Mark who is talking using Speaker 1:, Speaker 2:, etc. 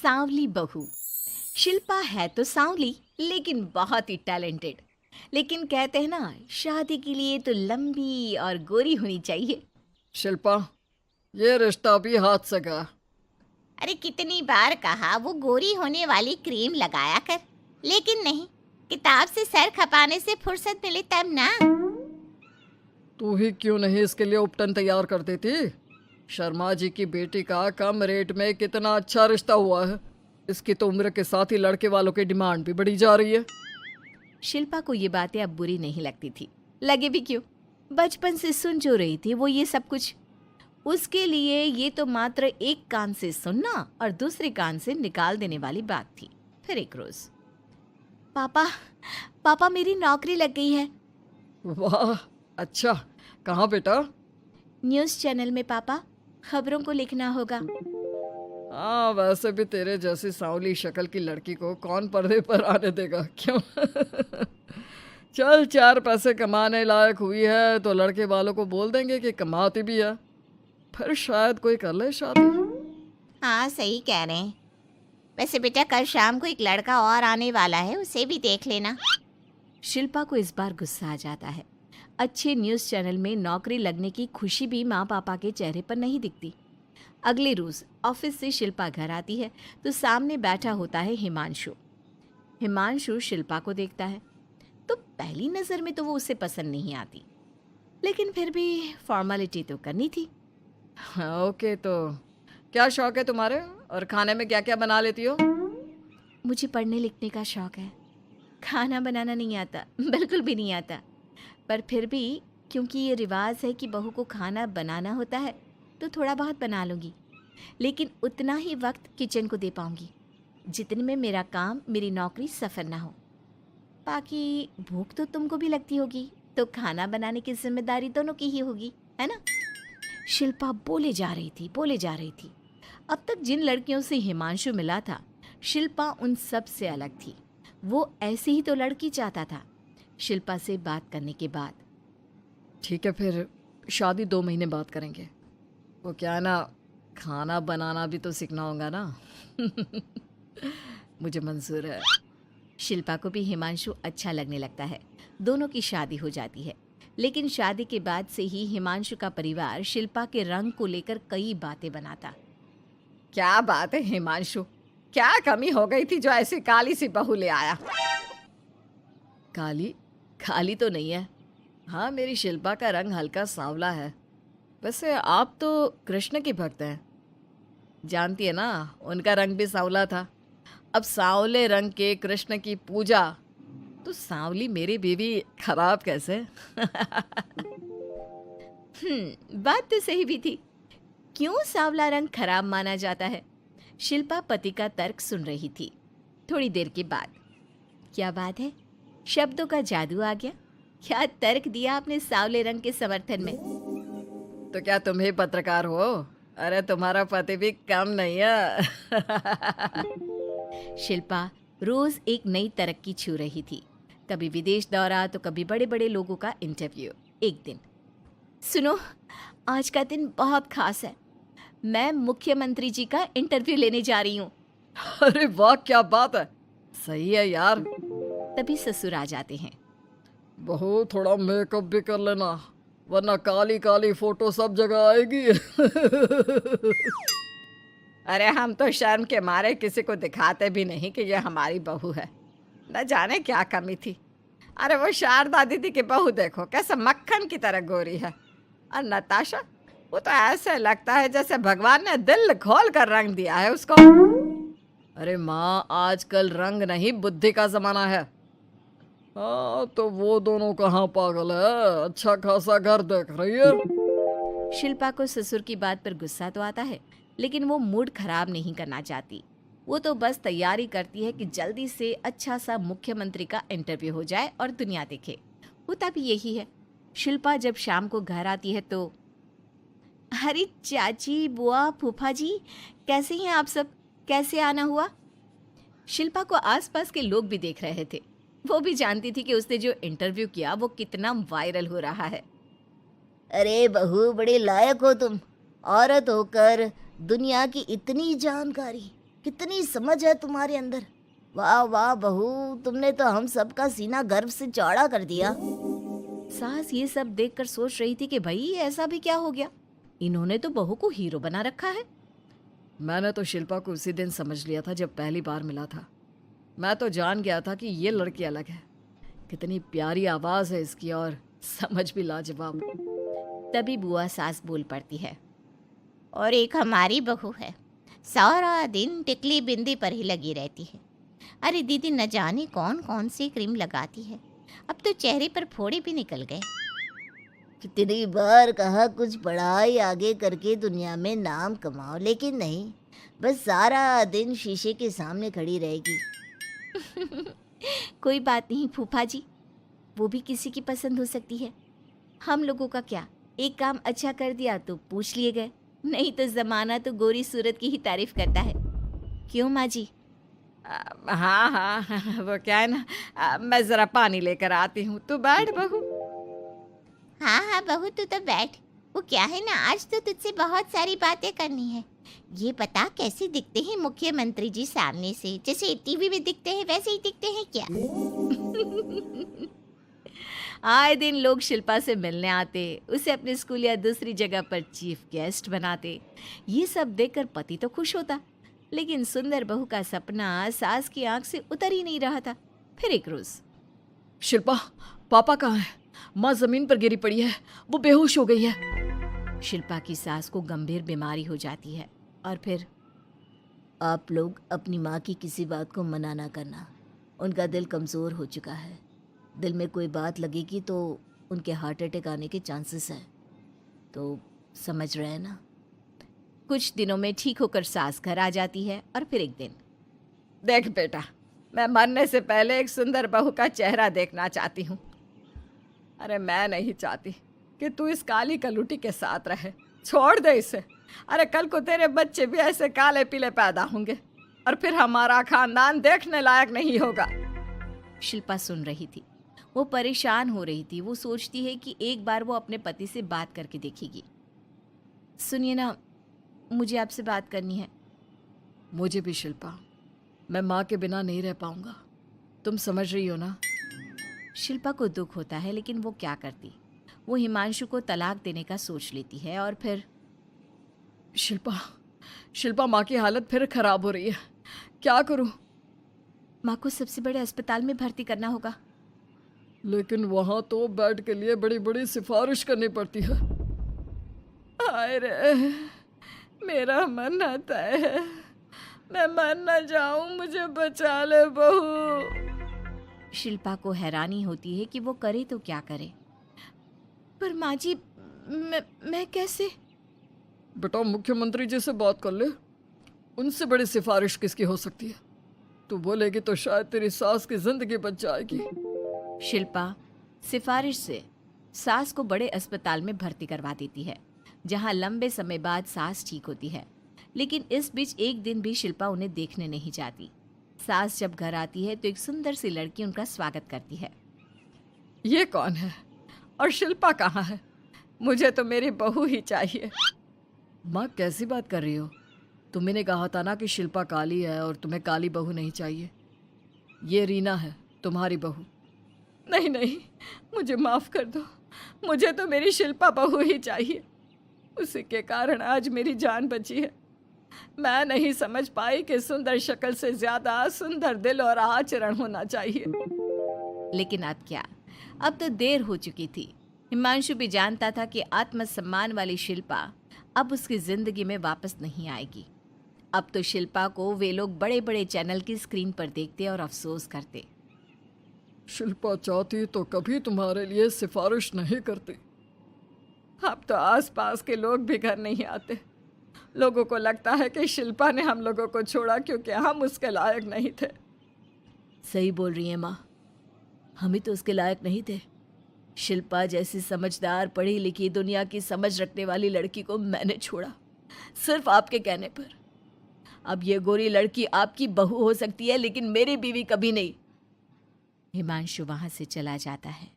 Speaker 1: सांवली बहू। शिल्पा है तो सांवली लेकिन बहुत ही टैलेंटेड। लेकिन कहते हैं ना, शादी के लिए तो लंबी और गोरी होनी चाहिए।
Speaker 2: शिल्पा, ये रिश्ता भी हाथ से गया।
Speaker 3: अरे कितनी बार कहा वो गोरी होने वाली क्रीम लगाया कर, लेकिन नहीं, किताब से सर खपाने से फुर्सत मिले तब ना।
Speaker 2: तू ही क्यों नहीं इसके लिए उपटन तैयार कर देती? शर्मा जी की बेटी का कम रेट में कितना अच्छा रिश्ता हुआ है। इसकी तो उम्र के साथ ही लड़के वालों की डिमांड भी बढ़ी जा रही है।
Speaker 1: शिल्पा को ये बातें अब बुरी नहीं लगती थी। लगे भी क्यों, बचपन से सुन जो रही थी वो ये सब कुछ। उसके लिए ये तो मात्र एक कान से सुनना और दूसरे कान से निकाल देने वाली बात थी। फिर एक रोज, पापा पापा मेरी नौकरी लग गई है।
Speaker 2: वाह, अच्छा, कहाँ बेटा?
Speaker 1: न्यूज़ चैनल में पापा, खबरों को लिखना होगा।
Speaker 2: हाँ, वैसे भी तेरे जैसी सांवली शक्ल की लड़की को कौन पर्दे पर आने देगा, क्यों? चल, 4 पैसे कमाने लायक हुई है तो लड़के वालों को बोल देंगे कि कमाती भी है, फिर शायद कोई कर ले शादी।
Speaker 3: हाँ सही कह रहे हैं। वैसे बेटा कल शाम को एक लड़का और आने वाला है, उसे भी देख लेना।
Speaker 1: शिल्पा को इस बार गुस्सा आ जाता है। अच्छे न्यूज़ चैनल में नौकरी लगने की खुशी भी माँ पापा के चेहरे पर नहीं दिखती। अगले रोज ऑफिस से शिल्पा घर आती है तो सामने बैठा होता है हिमांशु। हिमांशु शिल्पा को देखता है तो पहली नज़र में तो वो उसे पसंद नहीं आती, लेकिन फिर भी फॉर्मेलिटी तो करनी थी।
Speaker 2: हाँ, ओके, तो क्या शौक है तुम्हारे और खाने में क्या क्या बना लेती हो?
Speaker 1: मुझे पढ़ने लिखने का शौक है, खाना बनाना नहीं आता, बिल्कुल भी नहीं आता। पर फिर भी क्योंकि ये रिवाज है कि बहू को खाना बनाना होता है तो थोड़ा बहुत बना लूँगी, लेकिन उतना ही वक्त किचन को दे पाऊँगी जितने में मेरा काम, मेरी नौकरी सफ़र ना हो। बाकी भूख तो तुमको भी लगती होगी, तो खाना बनाने की जिम्मेदारी दोनों की ही होगी, है ना? शिल्पा बोले जा रही थी। अब तक जिन लड़कियों से हिमांशु मिला था, शिल्पा उन सब से अलग थी। वो ऐसी ही तो लड़की चाहता था। शिल्पा से बात करने के बाद,
Speaker 2: ठीक है, फिर शादी 2 महीने बाद करेंगे। वो क्या है ना, खाना बनाना भी तो सीखना होगा ना। मुझे मंजूर है।
Speaker 1: शिल्पा को भी हिमांशु अच्छा लगने लगता है। दोनों की शादी हो जाती है, लेकिन शादी के बाद से ही हिमांशु का परिवार शिल्पा के रंग को लेकर कई बातें बनाता।
Speaker 3: क्या बात है हिमांशु, क्या कमी हो गई थी जो ऐसी काली सी बहू ले आया?
Speaker 2: काली काली तो नहीं है। हाँ, मेरी शिल्पा का रंग हल्का सांवला है। वैसे आप तो कृष्ण की भक्त हैं, जानती है ना, उनका रंग भी सांवला था। अब सांवले रंग के कृष्ण की पूजा तो सांवली मेरी बीवी खराब कैसे?
Speaker 1: बात तो सही भी थी। क्यों सांवला रंग खराब माना जाता है? शिल्पा पति का तर्क सुन रही थी। थोड़ी देर के बाद, क्या बात है, शब्दों का जादू आ गया। क्या तर्क दिया आपने सांवले रंग के समर्थन में?
Speaker 2: तो क्या तुम ही पत्रकार हो? अरे तुम्हारा पति भी कम नहीं है।
Speaker 1: शिल्पा रोज एक नई तरक्की छू रही थी। कभी विदेश दौरा तो कभी बड़े बड़े लोगों का इंटरव्यू। एक दिन, सुनो, आज का दिन बहुत खास है, मैं मुख्यमंत्री जी का इंटरव्यू लेने जा रही हूँ।
Speaker 2: अरे वाह, क्या बात है, सही है यार।
Speaker 1: तभी ससुर आ जाते हैं।
Speaker 2: बहू, थोड़ा मेकअप भी कर लेना, वरना काली काली फोटो सब जगह आएगी।
Speaker 3: अरे हम तो शर्म के मारे किसी को दिखाते भी नहीं कि ये हमारी बहू है। न जाने क्या कमी थी। अरे वो शारदा दीदी की बहू देखो, कैसे मक्खन की तरह गोरी है। और नताशा, वो तो ऐसे लगता है जैसे भगवान ने दिल खोल कर रंग दिया है उसको।
Speaker 2: अरे माँ, आजकल रंग नहीं बुद्धि का जमाना है। हाँ, तो वो दोनों कहाँ पागल है, अच्छा खासा घर देख रही है।
Speaker 1: शिल्पा को ससुर की बात पर गुस्सा तो आता है, लेकिन वो मूड खराब नहीं करना चाहती। वो तो बस तैयारी करती है कि जल्दी से अच्छा सा मुख्यमंत्री का इंटरव्यू हो जाए और दुनिया देखे। होता भी यही है। शिल्पा जब शाम को घर आती है तो, अरे चाची, बुआ, फूफा जी, कैसे हैं आप सब? कैसे आना हुआ? शिल्पा को आसपास के लोग भी देख रहे थे। वो भी जानती थी कि उसने जो इंटरव्यू किया वो कितना वायरल हो रहा है।
Speaker 4: अरे बहू, बड़े लायक हो तुम, औरत होकर दुनिया की इतनी जानकारी। कितनी समझ है तुम्हारे अंदर। वाह वाह बहू, तुमने तो हम सबका सीना गर्व से चौड़ा कर दिया।
Speaker 1: सास ये सब देखकर सोच रही थी कि भाई ऐसा भी क्या हो गया, इन्होंने तो बहू को हीरो बना रखा है।
Speaker 2: मैंने तो शिल्पा को उसी दिन समझ लिया था जब पहली बार मिला था। मैं तो जान गया था कि ये लड़की अलग है। कितनी प्यारी आवाज़ है इसकी और समझ भी लाजवाब।
Speaker 1: तभी बुआ सास बोल पड़ती है।
Speaker 4: और एक हमारी बहू है, सारा दिन टिकली बिंदी पर ही लगी रहती है। अरे दीदी, न जाने कौन कौन सी क्रीम लगाती है, अब तो चेहरे पर फोड़े भी निकल गए। कितनी बार कहा कुछ पढ़ाई आगे करके दुनिया में नाम कमाओ, लेकिन नहीं, बस सारा दिन शीशे के सामने खड़ी रहेगी।
Speaker 1: कोई बात नहीं फूफा जी, वो भी किसी की पसंद हो सकती है। हम लोगों का क्या, एक काम अच्छा कर दिया तो पूछ लिए गए, नहीं तो जमाना तो गोरी सूरत की ही तारीफ करता है। क्यों माँ जी?
Speaker 3: हाँ हाँ, वो क्या है ना, मैं ज़रा पानी लेकर आती हूँ, तू बैठ बहू।
Speaker 4: हाँ हाँ बहू, तू तो बैठ। वो क्या है ना, आज तो तुझसे बहुत सारी बातें करनी है। ये बता, कैसे दिखते हैं मुख्यमंत्री जी सामने से? जैसे टीवी में दिखते हैं वैसे ही दिखते हैं क्या?
Speaker 1: आए दिन लोग शिल्पा से मिलने आते, उसे अपने स्कूल या दूसरी जगह पर चीफ गेस्ट बनाते। ये सब देखकर पति तो खुश होता, लेकिन सुंदर बहू का सपना सास की आंख से उतर ही नहीं रहा था। फिर एक रोज,
Speaker 2: शिल्पा, पापा कहाँ है? माँ जमीन पर गिरी पड़ी है, वो बेहोश हो गई है।
Speaker 1: शिल्पा की सास को गंभीर बीमारी हो जाती है और फिर
Speaker 4: आप लोग अपनी माँ की किसी बात को मना ना करना, उनका दिल कमज़ोर हो चुका है। दिल में कोई बात लगेगी तो उनके हार्ट अटैक आने के चांसेस हैं, तो समझ रहे हैं ना?
Speaker 1: कुछ दिनों में ठीक होकर सास घर आ जाती है और फिर एक दिन,
Speaker 3: देख बेटा, मैं मरने से पहले एक सुंदर बहू का चेहरा देखना चाहती हूँ। अरे मैं नहीं चाहती कि तू इस काली कलूटी के साथ रहे, छोड़ दे इसे। अरे कल को तेरे बच्चे भी ऐसे काले पीले पैदा होंगे और फिर हमारा खानदान देखने लायक नहीं होगा।
Speaker 1: शिल्पा सुन रही थी, वो परेशान हो रही थी। वो सोचती है कि एक बार वो अपने पति से बात करके देखेगी। सुनिए ना, मुझे आपसे बात करनी है।
Speaker 2: मुझे भी शिल्पा, मैं माँ के बिना नहीं रह पाऊंगा, तुम समझ रही हो ना?
Speaker 1: शिल्पा को दुख होता है, लेकिन वो क्या करती। वो हिमांशु को तलाक देने का सोच लेती है और फिर
Speaker 2: शिल्पा, माँ की हालत फिर खराब हो रही है, क्या करूं?
Speaker 1: माँ को सबसे बड़े अस्पताल में भर्ती करना होगा।
Speaker 2: लेकिन वहां तो बेड के लिए बड़ी बड़ी सिफारिश करनी पड़ती है।
Speaker 3: हाय रे, मेरा मरना तय है, मैं मर न जाऊं, मुझे बचा ले बहू।
Speaker 1: शिल्पा को हैरानी होती है कि वो करे तो क्या करे। पर माँ जी, मैं कैसे?
Speaker 2: बेटा, मुख्यमंत्री जी से बात कर ले, उनसे बड़ी सिफारिश किसकी हो सकती है? तू बोलेगी तो शायद तेरी सास की जिंदगी बच जाएगी।
Speaker 1: शिल्पा सिफारिश से सास को बड़े अस्पताल में भर्ती करवा देती है, जहां लंबे समय बाद सास ठीक होती है। लेकिन इस बीच एक दिन भी शिल्पा उन्हें देखने नहीं जाती। सास जब घर आती है तो एक सुंदर सी लड़की उनका स्वागत करती है।
Speaker 3: ये कौन है और शिल्पा कहाँ है? मुझे तो मेरी बहू ही चाहिए।
Speaker 2: माँ, कैसी बात कर रही हो? तुम्ही ने कहा था ना कि शिल्पा काली है और तुम्हें काली बहू नहीं चाहिए। ये रीना है, तुम्हारी बहू।
Speaker 3: नहीं नहीं, मुझे माफ़ कर दो, मुझे तो मेरी शिल्पा बहू ही चाहिए। उसी के कारण आज मेरी जान बची है। मैं नहीं समझ पाई कि सुंदर शक्ल से ज़्यादा सुंदर दिल और आचरण होना चाहिए।
Speaker 1: लेकिन अब क्या, अब तो देर हो चुकी थी। हिमांशु भी जानता था कि आत्मसम्मान वाली शिल्पा अब उसकी जिंदगी में वापस नहीं आएगी। अब तो शिल्पा को वे लोग बड़े बड़े चैनल की स्क्रीन पर देखते और अफसोस करते।
Speaker 2: शिल्पा चाहती तो कभी तुम्हारे लिए सिफारिश नहीं करती।
Speaker 3: अब तो आसपास के लोग भी घर नहीं आते। लोगों को लगता है कि शिल्पा ने हम लोगों को छोड़ा क्योंकि हम उसके लायक नहीं थे।
Speaker 4: सही बोल रही है माँ, हम ही तो उसके लायक नहीं थे। शिल्पा जैसी समझदार, पढ़ी लिखी, दुनिया की समझ रखने वाली लड़की को मैंने छोड़ा, सिर्फ आपके कहने पर। अब ये गोरी लड़की आपकी बहू हो सकती है, लेकिन मेरी बीवी कभी नहीं।
Speaker 1: हिमांशु वहां से चला जाता है।